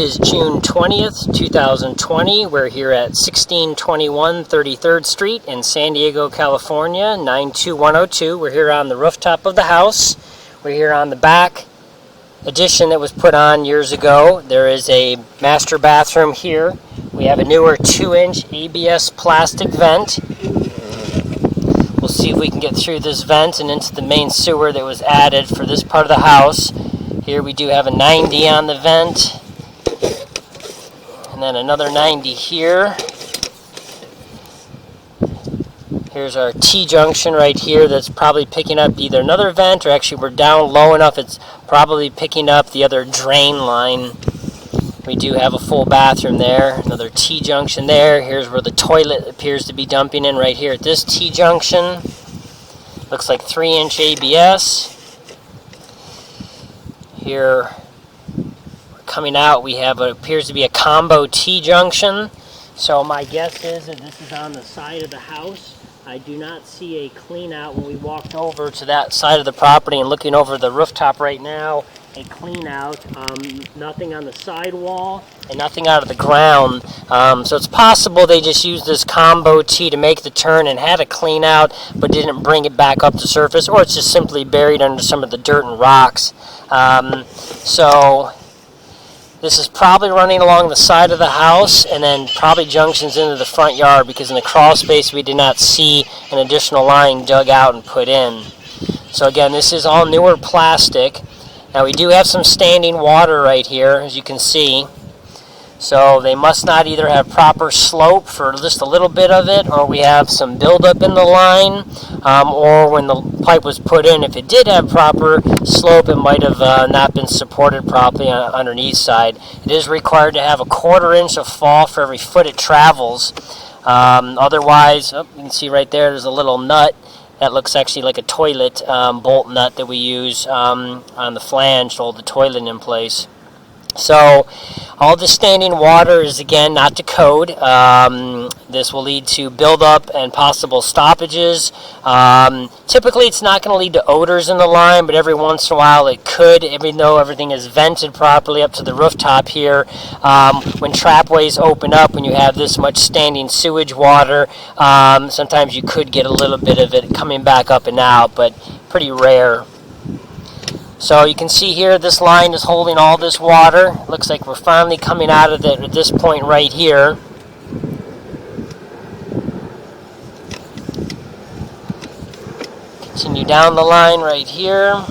is June 20th, 2020. We're here at 1621 33rd Street in San Diego, California, 92102. We're here on the rooftop of the house. We're here on the back addition that was put on years ago. There is a master bathroom here. We have a newer 2-inch ABS plastic vent. We'll see if we can get through this vent and into the main sewer that was added for this part of the house. Here we do have a 90 on the vent. And then another 90 here. Here's our T-junction right here that's probably picking up either another vent, or actually we're down low enough it's probably picking up the other drain line. We do have a full bathroom there. Another T-junction there. Here's where the toilet appears to be dumping in right here at this T-junction. Looks like 3-inch ABS. Here, coming out, we have what appears to be a combo T-junction. So my guess is that this is on the side of the house. I do not see a clean out when we walked over to that side of the property and looking over the rooftop right now. A clean out, nothing on the sidewall and nothing out of the ground. So it's possible they just used this combo T to make the turn and had a clean out but didn't bring it back up to surface, or it's just simply buried under some of the dirt and rocks. So this is probably running along the side of the house and then probably junctions into the front yard, because in the crawl space we did not see an additional line dug out and put in. So again, this is all newer plastic. Now we do have some standing water right here, as you can see. So they must not either have proper slope for just a little bit of it, or we have some buildup in the line, or when the pipe was put in, if it did have proper slope, it might have not been supported properly underneath side. It is required to have a 1/4 inch of fall for every foot it travels. Otherwise, you can see right there's a little nut. That looks actually like a toilet bolt nut that we use on the flange to hold the toilet in place. So all the standing water is, again, not to code. This will lead to buildup and possible stoppages. Typically it's not going to lead to odors in the line, but every once in a while it could, even though everything is vented properly up to the rooftop here. When trapways open up, when you have this much standing sewage water, sometimes you could get a little bit of it coming back up and out, but pretty rare. So you can see here, this line is holding all this water. Looks like we're finally coming out of it at this point right here. Continue down the line right here.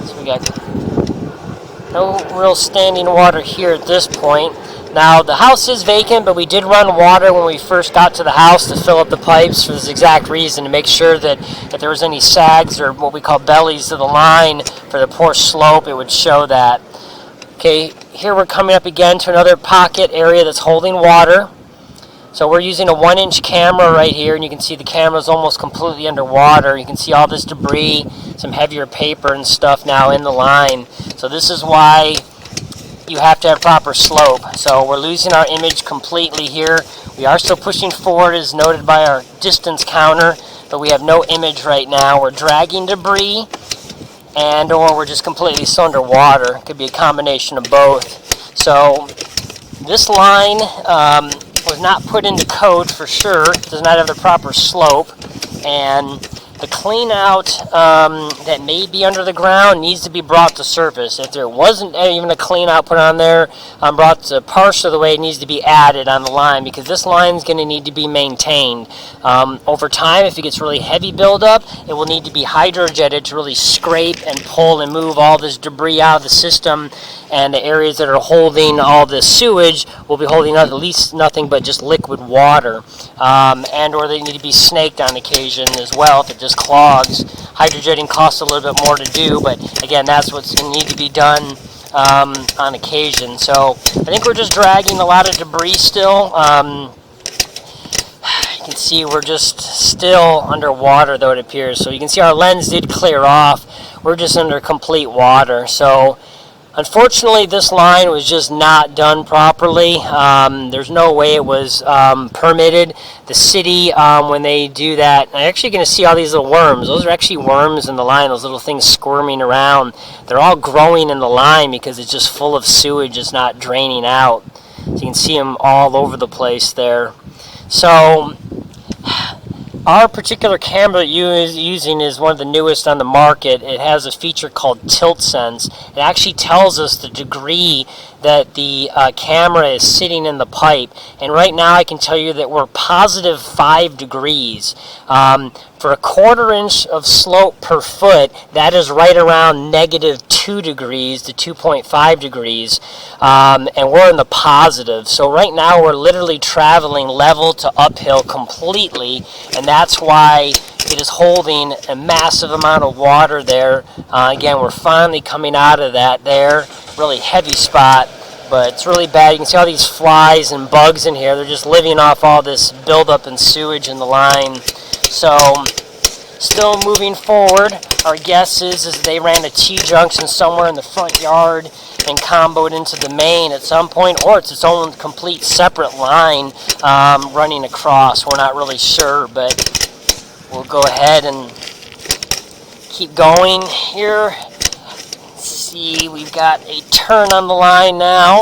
So we got no real standing water here at this point. Now, the house is vacant, but we did run water when we first got to the house to fill up the pipes for this exact reason, to make sure that if there was any sags or what we call bellies to the line for the poor slope, it would show that. Okay, here we're coming up again to another pocket area that's holding water. So we're using a 1-inch camera right here, and you can see the camera's almost completely underwater. You can see all this debris, some heavier paper and stuff now in the line. So this is why you have to have proper slope. So we're losing our image completely here. We are still pushing forward as noted by our distance counter, but we have no image right now. We're dragging debris, and or we're just completely still underwater. It could be a combination of both. So this line was not put into code for sure. It does not have the proper slope, and the clean out that may be under the ground needs to be brought to surface. If there wasn't even a clean out put on there, brought to partial of the way, it needs to be added on the line, because this line is going to need to be maintained. Over time, if it gets really heavy buildup, it will need to be hydrojetted to really scrape and pull and move all this debris out of the system, and the areas that are holding all this sewage will be holding at least nothing but just liquid water, and or they need to be snaked on occasion as well if it just clogs. Hydrojetting costs a little bit more to do, but again, that's what's going to need to be done on occasion. So I think we're just dragging a lot of debris still. You can see we're just still underwater, though, it appears. So you can see our lens did clear off. We're just under complete water. So Unfortunately, this line was just not done properly. There's no way it was permitted. The city, when they do that, I'm actually going to see all these little worms. Those are actually worms in the line, those little things squirming around. They're all growing in the line because it's just full of sewage. It's not draining out. So you can see them all over the place there. So our particular camera that you're using is one of the newest on the market. It has a feature called Tilt Sense. It actually tells us the degree that the camera is sitting in the pipe. And right now I can tell you that we're positive 5 degrees. For a 1/4 inch of slope per foot, that is right around negative 2 degrees to 2.5 degrees. And we're in the positive. So right now we're literally traveling level to uphill completely. And that's why it is holding a massive amount of water there. Again, we're finally coming out of that there. Really heavy spot, but it's really bad. You can see all these flies and bugs in here. They're just living off all this buildup and sewage in the line. So, still moving forward. Our guess is they ran a T-junction somewhere in the front yard and comboed into the main at some point, or it's its own complete separate line running across. We're not really sure, but we'll go ahead and keep going here. See, we've got a turn on the line now.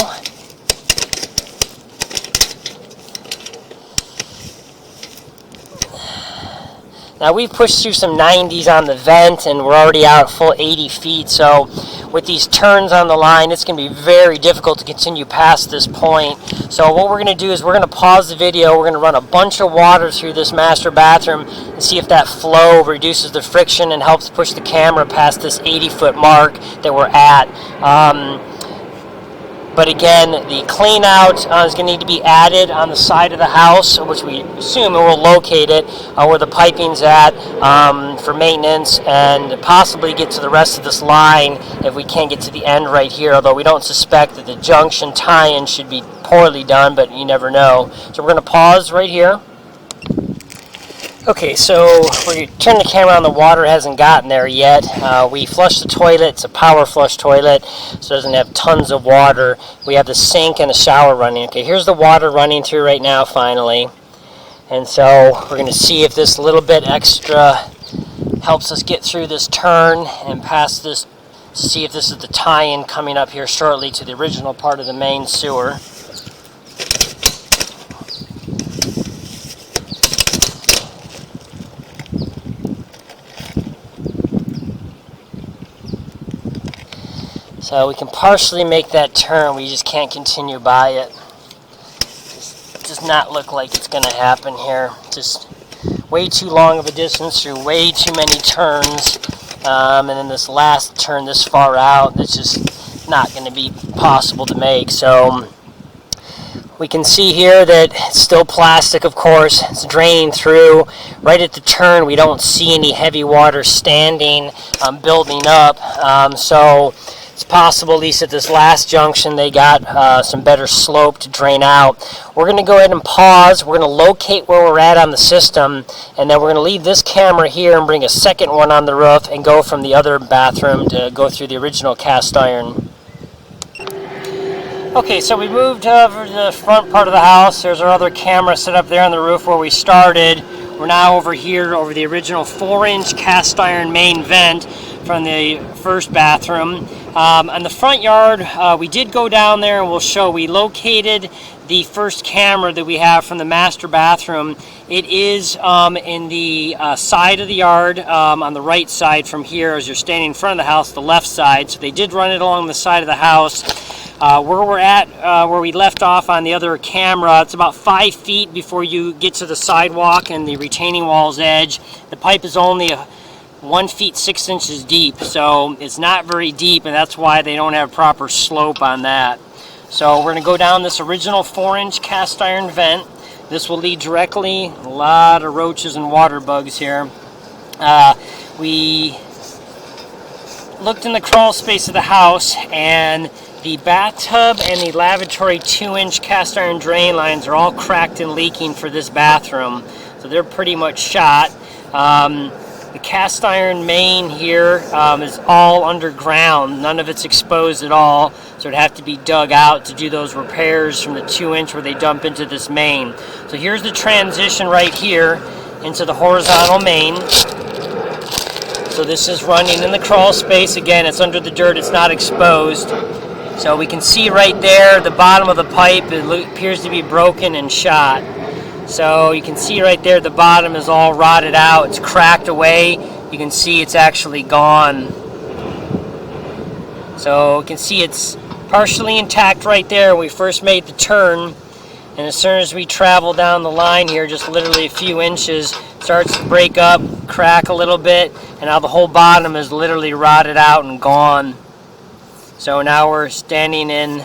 Now we've pushed through some 90s on the vent and we're already out full 80 feet, so with these turns on the line it's going to be very difficult to continue past this point. So what we're going to do is we're going to pause the video, we're going to run a bunch of water through this master bathroom and see if that flow reduces the friction and helps push the camera past this 80-foot mark that we're at. But again, the clean out is going to need to be added on the side of the house, which we assume it will locate it where the piping's at for maintenance, and possibly get to the rest of this line if we can't get to the end right here, although we don't suspect that the junction tie-in should be poorly done, but you never know. So we're going to pause right here. Okay, so we turn the camera on, the water hasn't gotten there yet. We flushed the toilet, it's a power flush toilet, so it doesn't have tons of water. We have the sink and the shower running. Okay, here's the water running through right now finally. And so we're going to see if this little bit extra helps us get through this turn and past this, see if this is the tie-in coming up here shortly to the original part of the main sewer. So we can partially make that turn, we just can't continue by it. It does not look like it's going to happen here. Just way too long of a distance through way too many turns. And then this last turn this far out, it's just not going to be possible to make. So we can see here that it's still plastic, of course. It's draining through. Right at the turn, we don't see any heavy water standing, building up. So it's possible, at least at this last junction, they got some better slope to drain out. We're going to go ahead and pause. We're going to locate where we're at on the system, and then we're going to leave this camera here and bring a second one on the roof and go from the other bathroom to go through the original cast iron. Okay, so we moved over to the front part of the house. There's our other camera set up there on the roof where we started. We're now over here over the original 4-inch cast iron main vent from the first bathroom. On the front yard, we did go down there and we'll show we located the first camera that we have from the master bathroom. It is in the side of the yard, on the right side from here as you're standing in front of the house, the left side. So they did run it along the side of the house. Where we're at, where we left off on the other camera, it's about 5 feet before you get to the sidewalk and the retaining wall's edge. The pipe is only 1 feet 6 inches deep, so it's not very deep, and that's why they don't have proper slope on that. So we're going to go down this original 4-inch cast iron vent. This will lead directly, a lot of roaches and water bugs here. We looked in the crawl space of the house, and the bathtub and the lavatory 2-inch cast iron drain lines are all cracked and leaking for this bathroom. So they're pretty much shot. The cast iron main here is all underground. None of it's exposed at all, so it'd have to be dug out to do those repairs from the 2-inch where they dump into this main. So here's the transition right here into the horizontal main. So this is running in the crawl space. Again, it's under the dirt, it's not exposed. So we can see right there the bottom of the pipe, it appears to be broken and shot. So you can see right there the bottom is all rotted out, it's cracked away. You can see it's actually gone. So you can see it's partially intact right there when we first made the turn. And as soon as we travel down the line here, just literally a few inches, it starts to break up, crack a little bit, and now the whole bottom is literally rotted out and gone. So now we're standing in,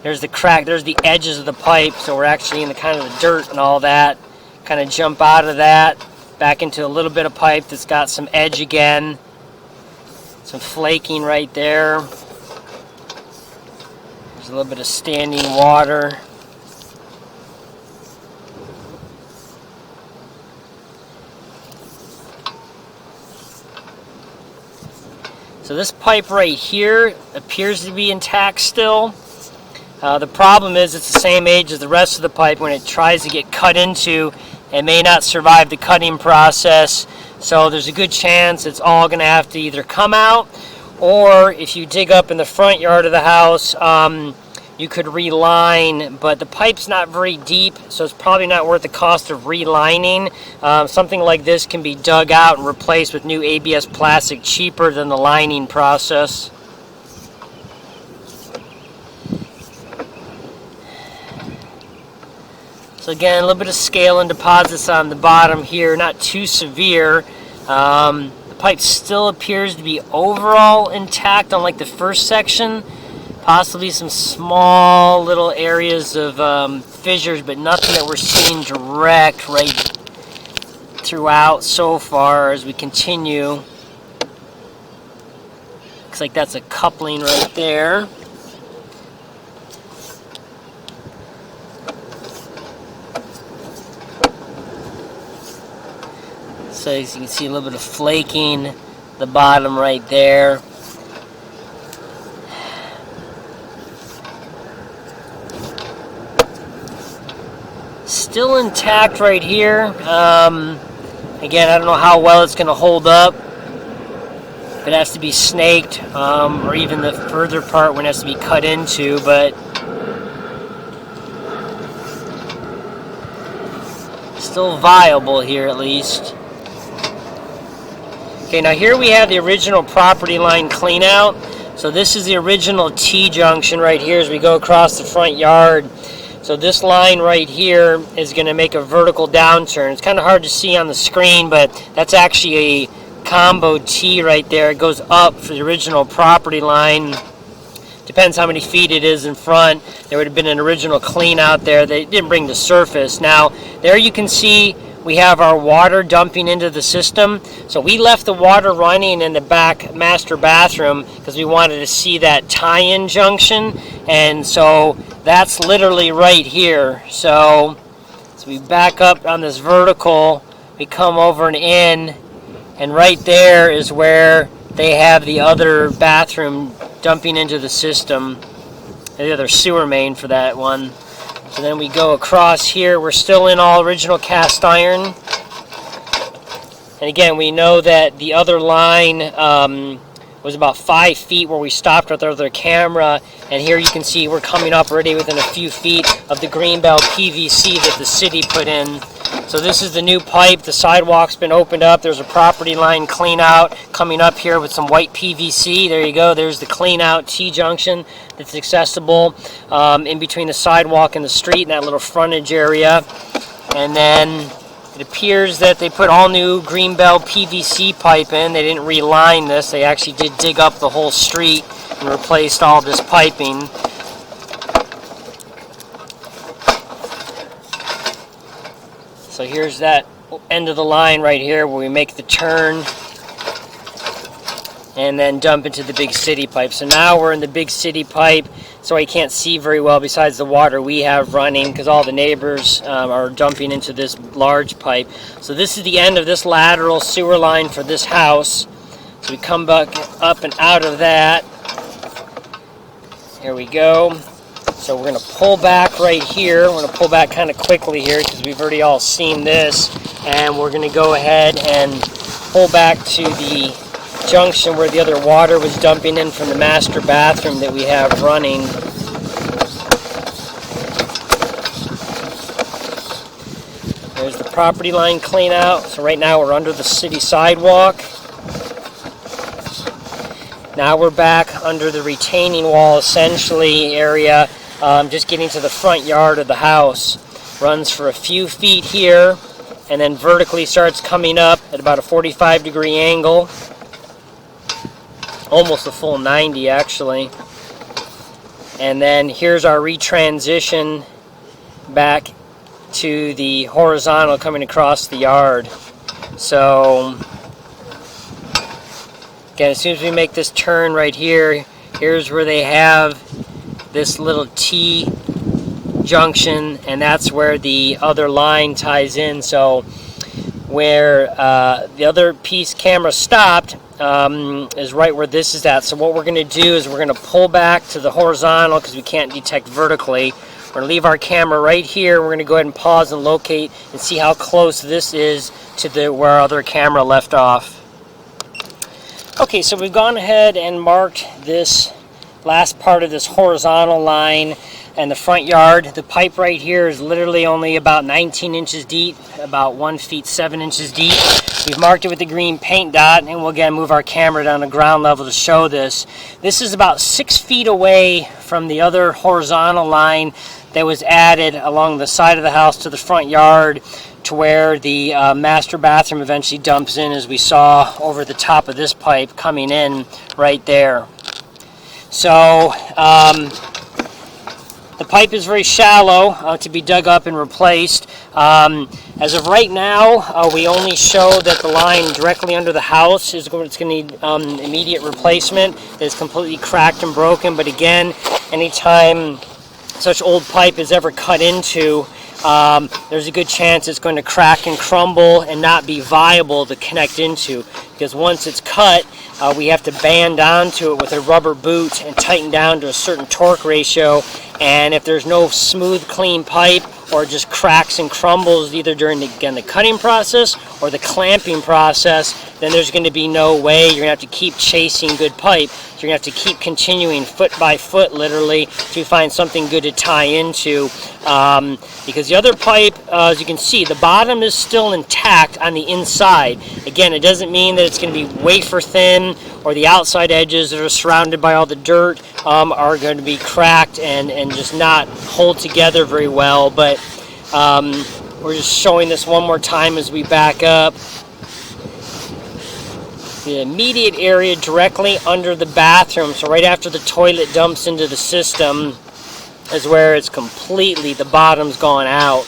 there's the crack, there's the edges of the pipe, so we're actually in the kind of the dirt and all that. Kind of jump out of that, back into a little bit of pipe that's got some edge again. Some flaking right there. There's a little bit of standing water. So this pipe right here appears to be intact still. The problem is it's the same age as the rest of the pipe. When it tries to get cut into, it may not survive the cutting process. So there's a good chance it's all going to have to either come out, or if you dig up in the front yard of the house, you could reline, but the pipe's not very deep, so it's probably not worth the cost of relining. Something like this can be dug out and replaced with new ABS plastic, cheaper than the lining process. So again, a little bit of scale and deposits on the bottom here, not too severe. The pipe still appears to be overall intact on like the first section. Possibly some small little areas of fissures, but nothing that we're seeing direct right throughout so far as we continue. Looks like that's a coupling right there. So as you can see, a little bit of flaking, the bottom right there. Still intact right here. Again, I don't know how well it's going to hold up. If it has to be snaked, or even the further part when it has to be cut into, but still viable here at least. Okay, now here we have the original property line clean out. So this is the original T-junction right here as we go across the front yard. So this line right here is going to make a vertical downturn. It's kind of hard to see on the screen, but that's actually a combo T right there. It goes up for the original property line. Depends how many feet it is in front. There would have been an original clean out there. They didn't bring the surface. Now, there you can see we have our water dumping into the system. So we left the water running in the back master bathroom because we wanted to see that tie-in junction. And so that's literally right here. So we back up on this vertical, we come over and in, and right there is where they have the other bathroom dumping into the system, the other sewer main for that one. So then we go across here. We're still in all original cast iron. And again, we know that the other line was about 5 feet where we stopped with our other camera. And here you can see we're coming up already within a few feet of the Greenbelt PVC that the city put in. So this is the new pipe. The sidewalk's been opened up. There's a property line clean out coming up here with some white PVC. There you go. There's the clean out T-junction that's accessible in between the sidewalk and the street in that little frontage area. And then it appears that they put all new Greenbelt PVC pipe in. They didn't reline this. They actually did dig up the whole street and replaced all this piping. So here's that end of the line right here where we make the turn. and then dump into the big city pipe. So now we're in the big city pipe, so I can't see very well besides the water we have running because all the neighbors are dumping into this large pipe. So this is the end of this lateral sewer line for this house. So we come back up and out of that. Here we go. So we're going to pull back right here. We're going to pull back kind of quickly here because we've already all seen this. And we're going to go ahead and pull back to the junction where the other water was dumping in from the master bathroom that we have running. There's the property line clean out. So right now we're under the city sidewalk. Now we're back under the retaining wall essentially area, just getting to the front yard of the house. Runs for a few feet here and then vertically starts coming up at about a 45-degree angle. Almost a full 90 actually. And then here's our retransition back to the horizontal coming across the yard. So again, as soon as we make this turn right here, here's where they have this little T junction, and that's where the other line ties in. So where the other piece camera stopped is right where this is at. So what we're going to do is we're going to pull back to the horizontal because we can't detect vertically. We're going to leave our camera right here. We're going to go ahead and pause and locate and see how close this is to where our other camera left off. Okay, so we've gone ahead and marked this last part of this horizontal line and the front yard. The pipe right here is literally only about 19 inches deep, about 1 feet 7 inches deep. We've marked it with the green paint dot, and we'll again move our camera down to ground level to show this. This is about 6 feet away from the other horizontal line that was added along the side of the house to the front yard to where the master bathroom eventually dumps in, as we saw over the top of this pipe coming in right there. So the pipe is very shallow to be dug up and replaced. As of right now, we only show that the line directly under the house is going to need immediate replacement. It's completely cracked and broken, but again, anytime such old pipe is ever cut into, there's a good chance it's going to crack and crumble and not be viable to connect into, because once it's cut, we have to band onto it with a rubber boot and tighten down to a certain torque ratio. And if there's no smooth, clean pipe, or just cracks and crumbles either during the cutting process or the clamping process, then there's going to be no way. You're going to have to keep chasing good pipe. So you're going to have to keep continuing foot by foot, literally, to find something good to tie into. Because the other pipe, as you can see, the bottom is still intact on the inside. Again, it doesn't mean that it's going to be wafer thin, or the outside edges that are surrounded by all the dirt are going to be cracked and just not hold together very well. But we're just showing this one more time as we back up. The immediate area directly under the bathroom, so right after the toilet dumps into the system, is where it's completely, the bottom's gone out.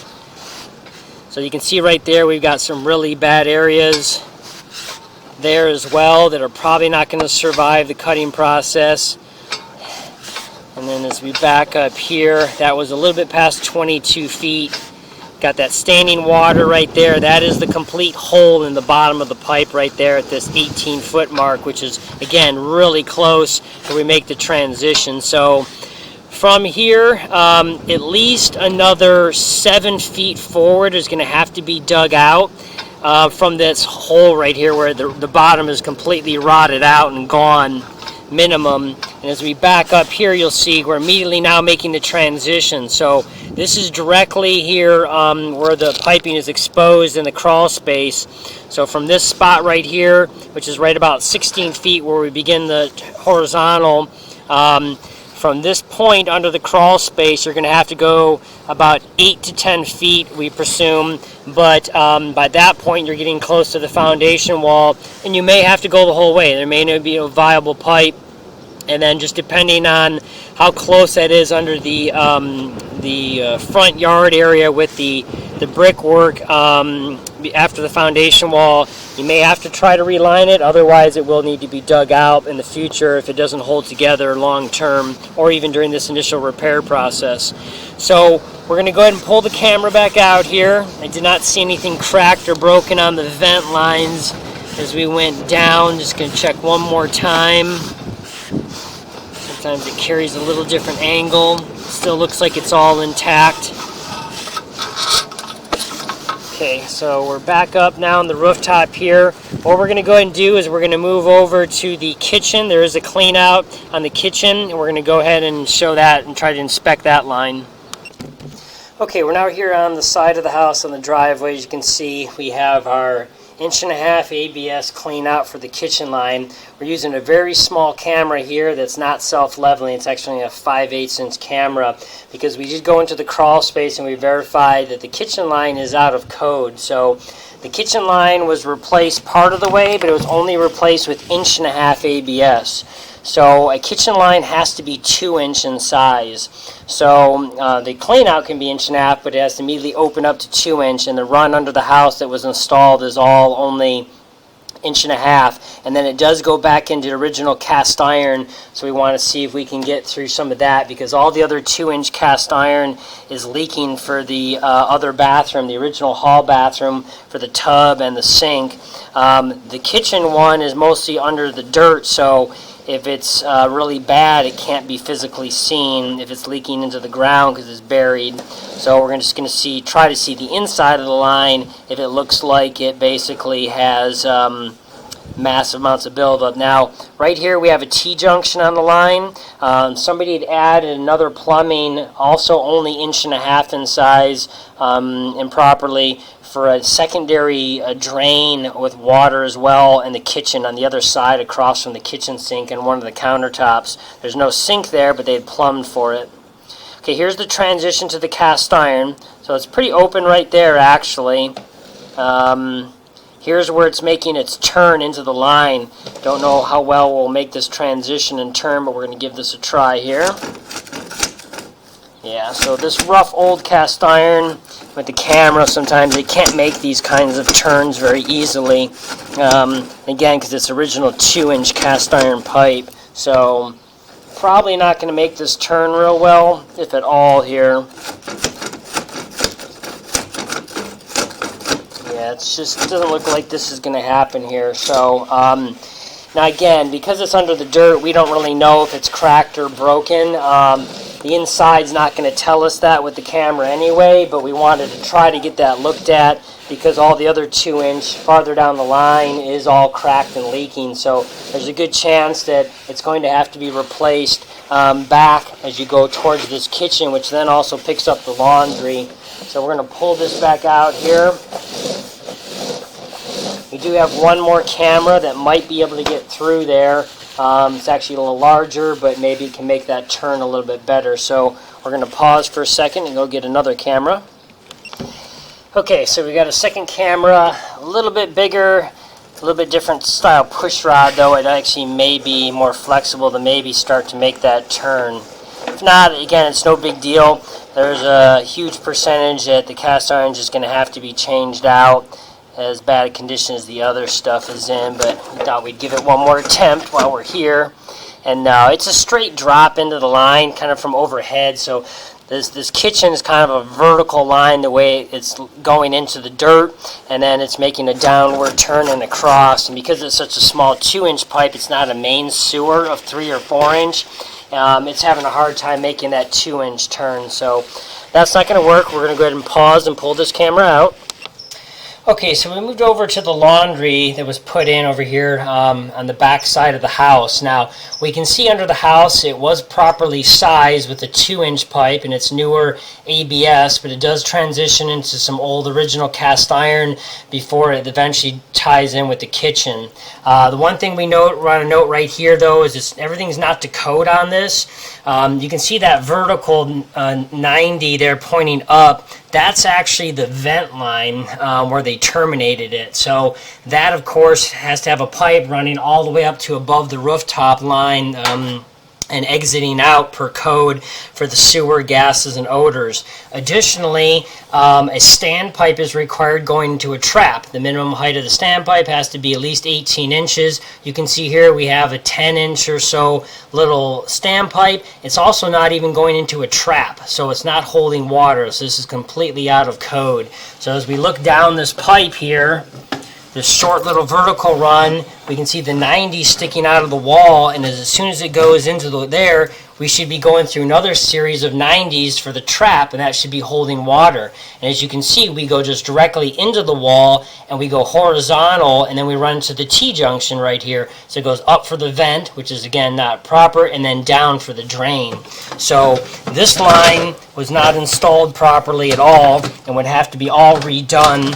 So you can see right there we've got some really bad areas there as well that are probably not going to survive the cutting process. And then as we back up here, that was a little bit past 22 feet. Got that standing water right there. That is the complete hole in the bottom of the pipe right there at this 18-foot mark, which is, again, really close when we make the transition. So from here, at least another 7 feet forward is going to have to be dug out from this hole right here where the bottom is completely rotted out and gone, minimum. And as we back up here, you'll see we're immediately now making the transition. So this is directly here where the piping is exposed in the crawl space. So from this spot right here, which is right about 16 feet where we begin the horizontal, from this point under the crawl space, you're going to have to go about 8 to 10 feet, we presume. But by that point, you're getting close to the foundation wall, and you may have to go the whole way. There may not be a viable pipe. And then just depending on how close that is under the front yard area with the brickwork after the foundation wall. You may have to try to reline it, otherwise it will need to be dug out in the future if it doesn't hold together long term, or even during this initial repair process. So we're going to go ahead and pull the camera back out here. I did not see anything cracked or broken on the vent lines as we went down. Just going to check one more time. Sometimes it carries a little different angle. Still looks like it's all intact. Okay, so we're back up now on the rooftop here. What we're going to go ahead and do is we're going to move over to the kitchen. There is a clean out on the kitchen, and we're going to go ahead and show that and try to inspect that line. Okay, we're now here on the side of the house on the driveway. As you can see, we have our 1.5" ABS clean out for the kitchen line. We're using a very small camera here that's not self-leveling. It's actually a 5/8 inch camera, because we did go into the crawl space and we verified that the kitchen line is out of code. So the kitchen line was replaced part of the way, but it was only replaced with 1.5" ABS. So a kitchen line has to be 2" in size. So the clean out can be 1.5", but it has to immediately open up to 2", and the run under the house that was installed is all only 1.5", and then it does go back into the original cast iron. So we want to see if we can get through some of that, because all the other 2" cast iron is leaking for the other bathroom, the original hall bathroom, for the tub and the sink. The kitchen one is mostly under the dirt, so if it's really bad, it can't be physically seen if it's leaking into the ground because it's buried. So we're just going to try to see the inside of the line if it looks like it basically has massive amounts of buildup. Now, right here we have a T-junction on the line. Somebody had added another plumbing, also only 1.5" in size, improperly, for a secondary drain with water as well in the kitchen on the other side across from the kitchen sink and one of the countertops. There's no sink there, but they had plumbed for it. Okay, here's the transition to the cast iron. So it's pretty open right there, actually. Here's where it's making its turn into the line. Don't know how well we'll make this transition and turn, but we're going to give this a try here. Yeah, so this rough old cast iron with the camera, sometimes it can't make these kinds of turns very easily. Again, because it's original 2" cast iron pipe. So probably not going to make this turn real well, if at all here. Yeah, it doesn't look like this is going to happen here. So now again, because it's under the dirt, we don't really know if it's cracked or broken. The inside's not going to tell us that with the camera anyway, but we wanted to try to get that looked at, because all the other 2" farther down the line is all cracked and leaking. So there's a good chance that it's going to have to be replaced back as you go towards this kitchen, which then also picks up the laundry. So we're going to pull this back out here. We do have one more camera that might be able to get through there. It's actually a little larger, but maybe it can make that turn a little bit better. So we're going to pause for a second and go get another camera. Okay, so we got a second camera, a little bit bigger, a little bit different style push rod, though it actually may be more flexible to maybe start to make that turn. If not, again, it's no big deal. There's a huge percentage that the cast iron is just going to have to be changed out, as bad a condition as the other stuff is in, but we thought we'd give it one more attempt while we're here. And it's a straight drop into the line, kind of from overhead, so this kitchen is kind of a vertical line the way it's going into the dirt, and then it's making a downward turn and across. And because it's such a small 2" pipe, it's not a main sewer of 3 or 4". It's having a hard time making that 2" turn, so that's not going to work. We're going to go ahead and pause and pull this camera out. Okay, so we moved over to the laundry that was put in over here on the back side of the house. Now, we can see under the house it was properly sized with a 2" pipe and its newer ABS, but it does transition into some old original cast iron before it eventually ties in with the kitchen. The one thing we want to note right here, though, is everything's not to code on this. You can see that vertical 90 there pointing up. That's actually the vent line where they terminated it. So that, of course, has to have a pipe running all the way up to above the rooftop line and exiting out per code for the sewer, gases, and odors. Additionally, a standpipe is required going into a trap. The minimum height of the standpipe has to be at least 18 inches. You can see here we have a 10-inch or so little standpipe. It's also not even going into a trap, so it's not holding water. So this is completely out of code. So as we look down this pipe here, this short little vertical run, we can see the 90 sticking out of the wall, and as soon as it goes into there, we should be going through another series of 90s for the trap, and that should be holding water. And as you can see, we go just directly into the wall, and we go horizontal, and then we run to the T-junction right here. So it goes up for the vent, which is again not proper, and then down for the drain. So this line was not installed properly at all, and would have to be all redone.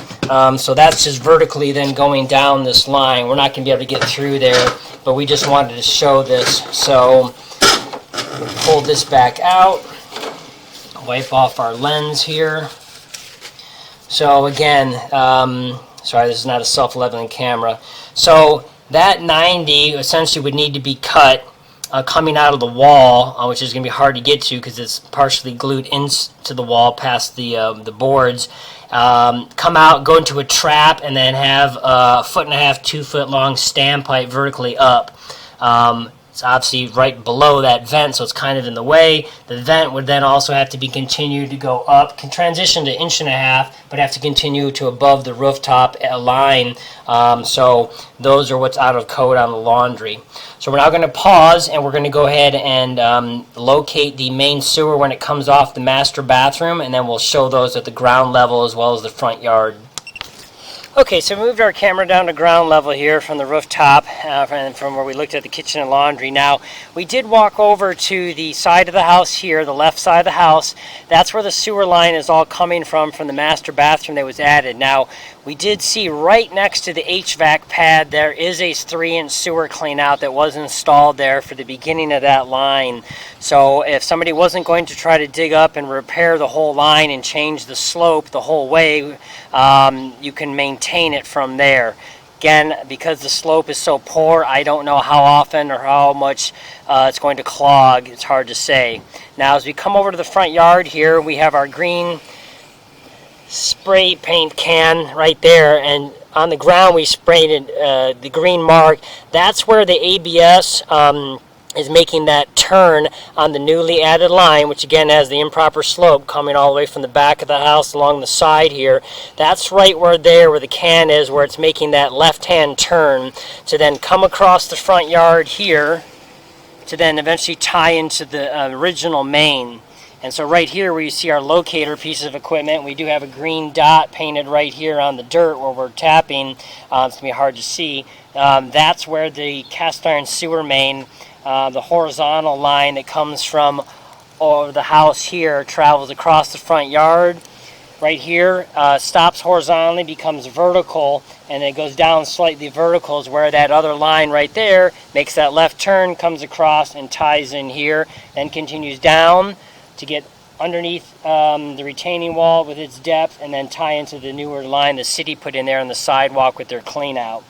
So that's just vertically then going down this line. We're not going to be able to get through there, but we just wanted to show this. So we'll pull this back out, wipe off our lens here. So again, sorry, this is not a self-leveling camera. So that 90 essentially would need to be cut coming out of the wall, which is going to be hard to get to because it's partially glued into the wall past the boards. Come out, go into a trap, and then have a 1.5 to 2 foot long standpipe vertically up. It's obviously right below that vent, so it's kind of in the way. The vent would then also have to be continued to go up, can transition to 1.5 inches, but have to continue to above the rooftop line. So those are what's out of code on the laundry. So we're now going to pause, and we're going to go ahead and locate the main sewer when it comes off the master bathroom, and then we'll show those at the ground level as well as the front yard. Okay, so we moved our camera down to ground level here from the rooftop, from where we looked at the kitchen and laundry. Now, we did walk over to the side of the house here, the left side of the house. That's where the sewer line is all coming from the master bathroom that was added. Now, we did see right next to the HVAC pad, there is a 3-inch sewer cleanout that was installed there for the beginning of that line. So if somebody wasn't going to try to dig up and repair the whole line and change the slope the whole way, you can maintain it from there. Again, because the slope is so poor, I don't know how often or how much it's going to clog. It's hard to say. Now, as we come over to the front yard here, we have our green spray paint can right there, and on the ground we sprayed it, the green mark. That's where the ABS is making that turn on the newly added line, which again has the improper slope coming all the way from the back of the house along the side here. That's right where the can is, where it's making that left-hand turn to then come across the front yard here to then eventually tie into the original main. And so right here where you see our locator piece of equipment, we do have a green dot painted right here on the dirt where we're tapping. It's going to be hard to see. That's where the cast iron sewer main, the horizontal line that comes from over the house here, travels across the front yard. Right here, stops horizontally, becomes vertical, and it goes down slightly vertical, is where that other line right there makes that left turn, comes across and ties in here, then continues down to get underneath the retaining wall with its depth, and then tie into the newer line the city put in there on the sidewalk with their clean out.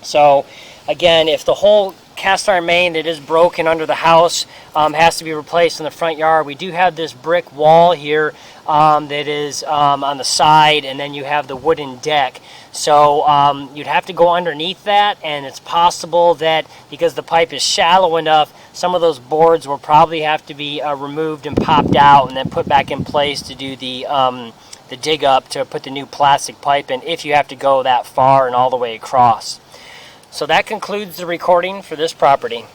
So again, if the whole cast iron main that is broken under the house has to be replaced in the front yard, we do have this brick wall here that is on the side, and then you have the wooden deck. So you'd have to go underneath that, and it's possible that because the pipe is shallow enough, some of those boards will probably have to be removed and popped out and then put back in place to do the dig up to put the new plastic pipe in, if you have to go that far and all the way across. So that concludes the recording for this property.